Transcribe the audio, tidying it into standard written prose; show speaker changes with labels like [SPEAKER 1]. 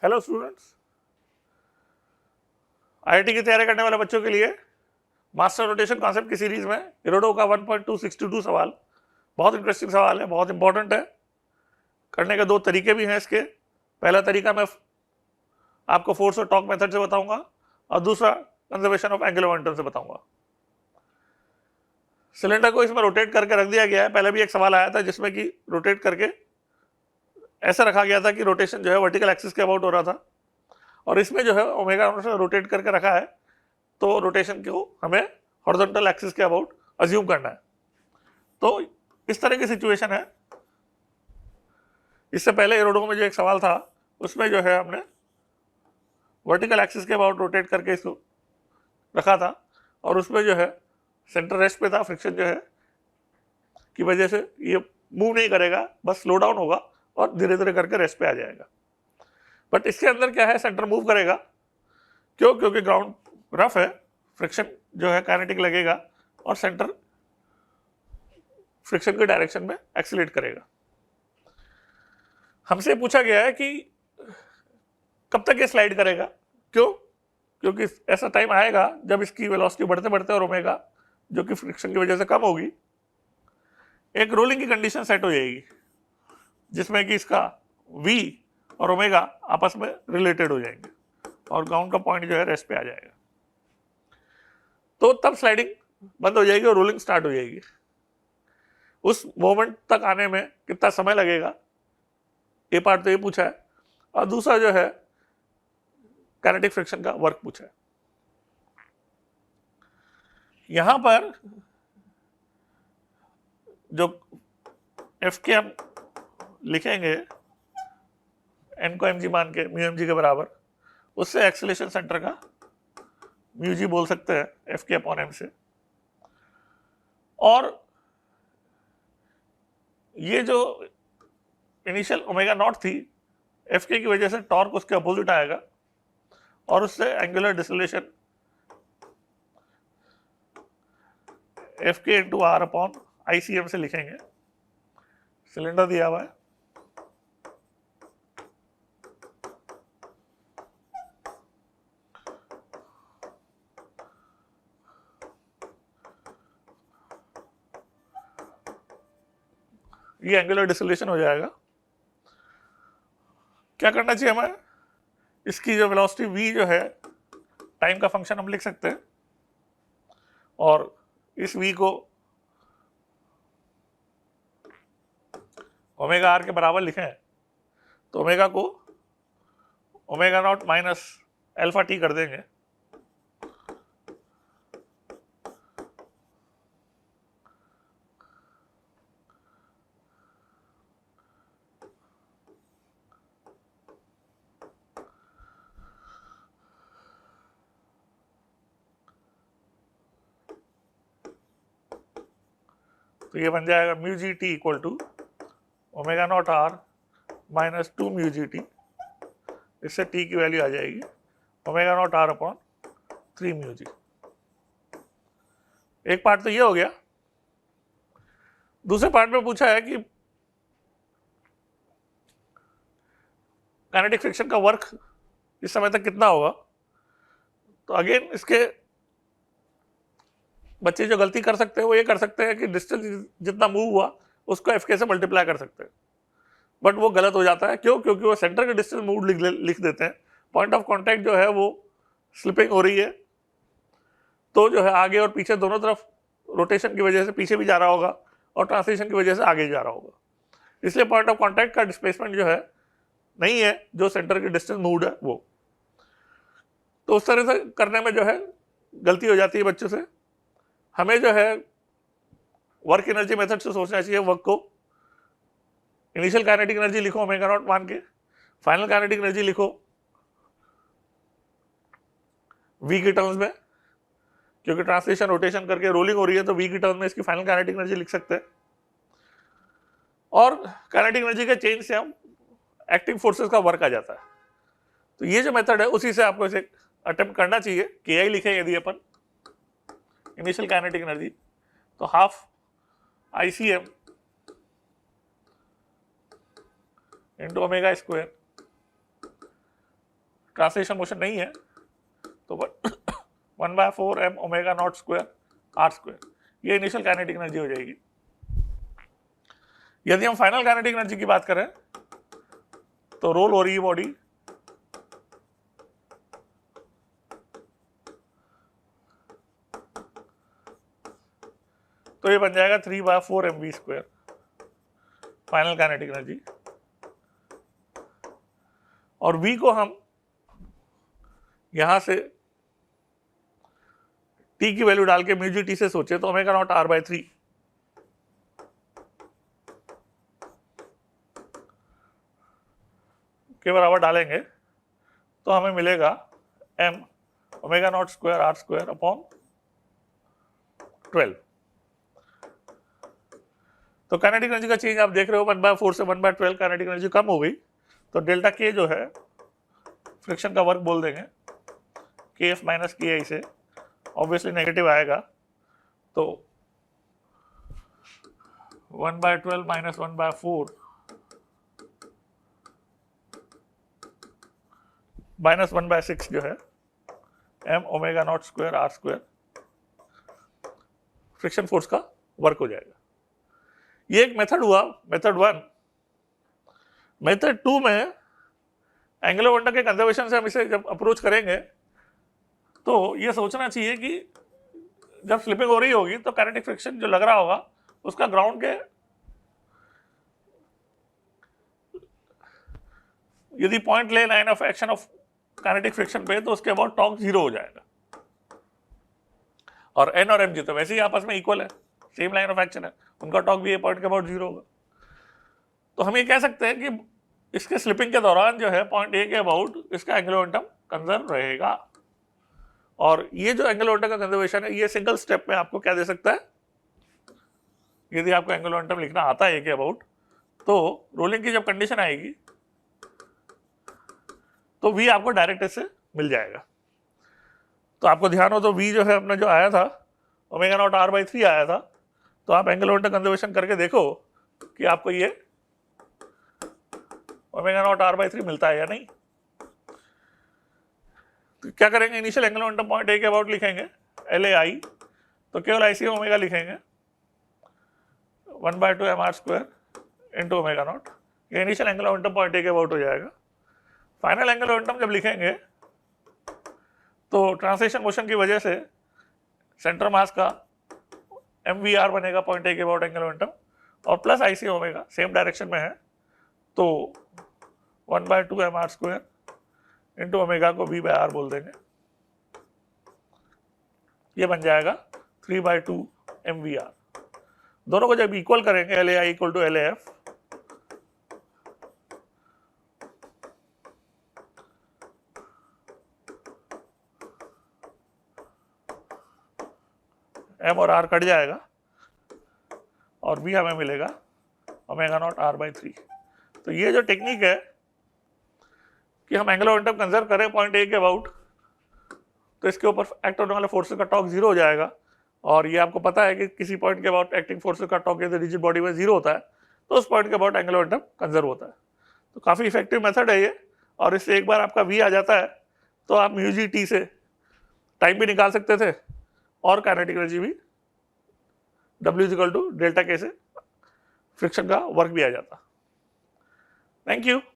[SPEAKER 1] Hello students, IIT की तैयारी करने वाले बच्चों के लिए मास्टर रोटेशन कॉन्सेप्ट की सीरीज में इरोडो का 1.262 सवाल बहुत इंटरेस्टिंग सवाल है, बहुत इंपॉर्टेंट है। करने के दो तरीके भी हैं इसके। पहला तरीका मैं आपको फोर्स और टॉर्क मेथड से बताऊंगा और दूसरा कंजर्वेशन ऑफ एंगुलर मोमेंटम से बताऊंगा। सिलेंडर को इसमें रोटेट करके रख दिया गया है। पहले भी एक सवाल आया था जिसमें कि रोटेट करके ऐसा रखा गया था कि रोटेशन जो है वर्टिकल एक्सिस के अबाउट हो रहा था, और इसमें जो है ओमेगा से रोटेट करके रखा है, तो रोटेशन को हमें हॉरिजॉन्टल एक्सिस के अबाउट अज्यूम करना है। तो इस तरह की सिचुएशन है। इससे पहले एरोडो में जो एक सवाल था उसमें जो है हमने वर्टिकल एक्सिस के अबाउट रोटेट करके इसको रखा था, और उसमें जो है सेंटर रेस्ट पे था। फ्रिक्शन जो है की वजह से ये मूव नहीं करेगा, बस स्लो डाउन होगा और धीरे धीरे करके रेस्ट पे आ जाएगा। बट इसके अंदर क्या है, सेंटर मूव करेगा। क्यों? क्योंकि ग्राउंड रफ है, फ्रिक्शन जो है काइनेटिक लगेगा और सेंटर फ्रिक्शन के डायरेक्शन में एक्सीलरेट करेगा। हमसे पूछा गया है कि कब तक ये स्लाइड करेगा। क्यों? क्योंकि ऐसा टाइम आएगा जब इसकी वेलोसिटी बढ़ते बढ़ते और ओमेगा जो कि फ्रिक्शन की वजह से कम होगी, एक रोलिंग की कंडीशन सेट हो जाएगी जिसमें कि इसका v और ओमेगा आपस में रिलेटेड हो जाएंगे और ग्राउंड का पॉइंट जो है रेस्ट पे आ जाएगा। तो तब स्लाइडिंग बंद हो जाएगी और रोलिंग स्टार्ट हो जाएगी। उस मोमेंट तक आने में कितना समय लगेगा, ये पार्ट तो ये पूछा है। और दूसरा जो है काइनेटिक फ्रिक्शन का वर्क पूछा है। यहां पर जो एफ के हम लिखेंगे एन को एम जी मान के, म्यू एम जी के बराबर, उससे एक्सेलेरेशन सेंटर का म्यू जी बोल सकते हैं एफ के अपॉन एम से। और ये जो इनिशियल ओमेगा नॉट थी, एफ के की वजह से टॉर्क उसके अपोजिट आएगा और उससे एंगुलर डिसलेशन एफ के into R upon I C M से लिखेंगे। सिलेंडर दिया हुआ है, ये एंगुलर डिसलेशन हो जाएगा। क्या करना चाहिए हमें, इसकी जो वेलोसिटी v जो है टाइम का फंक्शन हम लिख सकते हैं, और इस v को ओमेगा आर के बराबर लिखें तो ओमेगा को omega not minus alpha T कर देंगे। तो ये बन जाएगा mu G T equal to omega not R minus 2 mu G T. इससे टी की वैल्यू आ जाएगी omega not R upon 3 mu G. एक पार्ट तो ये हो गया। दूसरे पार्ट में पूछा है कि काइनेटिक फ्रिक्शन का वर्क इस समय तक कितना होगा। तो अगेन इसके बच्चे जो गलती कर सकते हैं वो ये कर सकते हैं कि डिस्टेंस जितना मूव हुआ उसको एफ के से मल्टीप्लाई कर सकते हैं, बट वो गलत हो जाता है। क्यों? क्योंकि वो सेंटर के डिस्टेंस मूव लिख देते हैं। पॉइंट ऑफ कांटेक्ट जो है वो स्लिपिंग हो रही है, तो जो है आगे और पीछे दोनों तरफ रोटेशन की वजह से पीछे भी जा रहा होगा और ट्रांसलेशन की वजह से आगे जा रहा होगा। इसलिए पॉइंट ऑफ कांटेक्ट का डिस्प्लेसमेंट जो है नहीं है जो सेंटर की डिस्टेंस मूव है वो। तो उस तरह से करने में जो है गलती हो जाती है बच्चों से। हमें जो है वर्क एनर्जी मेथड से सोचना चाहिए। वर्क को इनिशियल काइनेटिक एनर्जी लिखो ओमेगा नॉट मान के, फाइनल काइनेटिक एनर्जी लिखो v की टर्म्स में, क्योंकि ट्रांसलेशन रोटेशन करके रोलिंग हो रही है तो v की टर्म्स में इसकी फाइनल काइनेटिक एनर्जी लिख सकते हैं। और काइनेटिक एनर्जी के चेंज से हम एक्टिंग फोर्सेस का वर्क आ जाता है। तो ये जो मेथड है उसी से आपको इसे अटेम्प्ट करना चाहिए। के आई लिखे यदि अपन इनिशियल काइनेटिक एनर्जी, तो half I C M into omega square translation motion नहीं है तो 1/4 m omega not square R square, ये इनिशियल काइनेटिक एनर्जी हो जाएगी। यदि हम फाइनल काइनेटिक एनर्जी की बात करें तो रोल हो रही है बॉडी, तो ये बन जाएगा 3/4 mv square final kinetic energy. और v को हम यहां से t की वैल्यू डाल के म्यू जी टी से सोचे तो ओमेगा नॉट r/3 के बराबर डालेंगे तो हमें मिलेगा m omega not square r square upon 12। तो काइनेटिक एनर्जी का चेंज आप देख रहे हो 1/4 से 1/12 काइनेटिक एनर्जी कम हो गई, तो डेल्टा के जो है फ्रिक्शन का वर्क बोल देंगे के एफ माइनस के आई से, ऑब्वियसली नेगेटिव आएगा तो 1/12 माइनस 1/4 माइनस 1/6 जो है m omega not square R square friction force का वर्क हो जाएगा। ये एक मेथड हुआ, मेथड 1। मेथड 2 में एंगुलर मोमेंटम के कंजर्वेशन से हम इसे जब अप्रोच करेंगे तो ये सोचना चाहिए कि जब स्लिपिंग हो रही होगी तो काइनेटिक फ्रिक्शन जो लग रहा होगा उसका ग्राउंड के यदि पॉइंट ले line of action of kinetic friction पे तो उसके अबाउट टॉर्क 0 हो जाएगा। और एन और एम जी तो वैसे ही आपस में इक्वल है, सेम लाइन ऑफ एक्शन है, उनका टॉर्क भी पॉइंट के अबाउट 0 होगा। तो हम ये कह सकते हैं कि इसके स्लिपिंग के दौरान जो है पॉइंट ए के अबाउट इसका एंगुलर मोमेंटम कंजर्व रहेगा। और ये जो एंगुलर मोमेंटम का कंजर्वेशन है ये सिंगल स्टेप में आपको क्या दे सकता है, यदि आपको एंगुलर मोमेंटम लिखना आता है ए के अबाउट तो रोलिंग की जब कंडीशन आएगी तो v आपको डायरेक्ट इससे मिल जाएगा। तो आपको ध्यान हो तो v जो है अपना जो आया था ओमेगा नॉट r/3 आया था, तो आप एंगुलर मोमेंटम कंजर्वेशन करके देखो कि आपको ये ओमेगा नॉट r/3 मिलता है या नहीं। तो क्या करेंगे, initial angular momentum point A के अबाउट लिखेंगे LAI, तो केवल IC ओमेगा लिखेंगे 1/2 mr square into omega not, ये initial angular momentum point A के अबाउट हो जाएगा। फाइनल एंगुलर मोमेंटम जब लिखेंगे तो ट्रांसलेशन मोशन की वजह से सेंटर मास का MVR बनेगा पॉइंट ए के अबाउट एंगुलर मोमेंटम, और plus IC omega same direction में है तो 1/2 mr स्क्वायर इंटू ओमेगा को V/R बोल देंगे, ये बन जाएगा 3/2 MVR। दोनों को जब इक्वल करेंगे LAI equal to LAF M और R कट जाएगा और V हमें मिलेगा ओमेगा नॉट r/3। तो ये जो टेक्निक है कि हम एंगुलर मोमेंटम कंजर्व करें पॉइंट ए के अबाउट तो इसके ऊपर एक्ट होने वाले फोर्सेस का टॉर्क 0 हो जाएगा। और ये आपको पता है कि किसी पॉइंट के अबाउट एक्टिंग फोर्सेस का टॉर्क यदि रिजिड बॉडी में 0 होता है तो उस पॉइंट के अबाउट एंगुलर मोमेंटम कंजर्व होता है। तो काफ़ी इफेक्टिव मेथड है ये, और इससे एक बार आपका V आ जाता है तो आप म्यू जी टी से टाइम भी निकाल सकते थे और काइनेटिक एनर्जी भी W = डेल्टा के से फ्रिक्शन का वर्क भी आ जाता। Thank you.